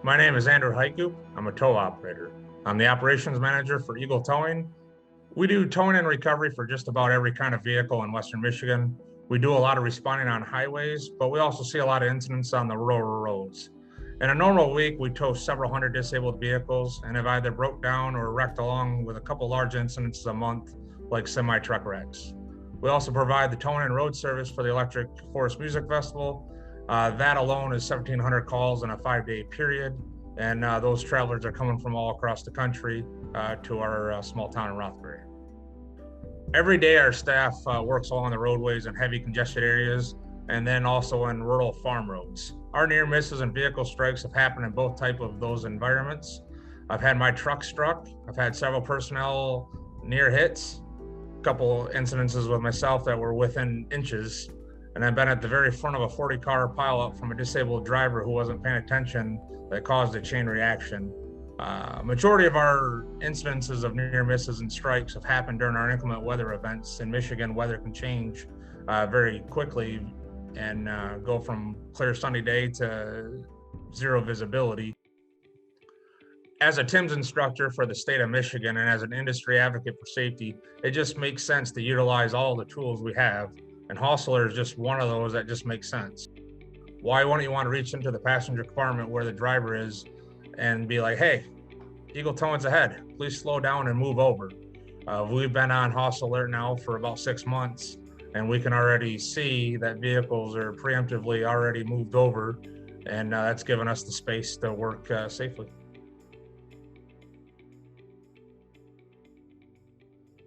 My name is Andrew Haiku. I'm a tow operator. I'm the operations manager for Eagle Towing. We do towing and recovery for just about every kind of vehicle in Western Michigan. We do a lot of responding on highways, but we also see a lot of incidents on the rural roads. In a normal week, we tow several hundred disabled vehicles and have either broke down or wrecked along with a couple large incidents a month, like semi-truck wrecks. We also provide the towing and road service for the Electric Forest Music Festival. That alone is 1,700 calls in a 5-day period, and those travelers are coming from all across the country to our small town in Rothbury. Every day, our staff works along the roadways in heavy congested areas and then also in rural farm roads. Our near misses and vehicle strikes have happened in both type of those environments. I've had my truck struck. I've had several personnel near hits, a couple incidences with myself that were within inches, and I've been at the very front of a 40-car pileup from a disabled driver who wasn't paying attention that caused a chain reaction. Majority of our incidences of near misses and strikes have happened during our inclement weather events. In Michigan, weather can change very quickly and go from clear sunny day to zero visibility. As a TIMS instructor for the state of Michigan and as an industry advocate for safety, it just makes sense to utilize all the tools we have, and Hostler is just one of those that just makes sense. Why wouldn't you want to reach into the passenger compartment where the driver is and be like, hey, Eagle Towing's ahead, please slow down and move over. We've been on HAAS alert now for about 6 months, and we can already see that vehicles are preemptively already moved over, and that's given us the space to work safely.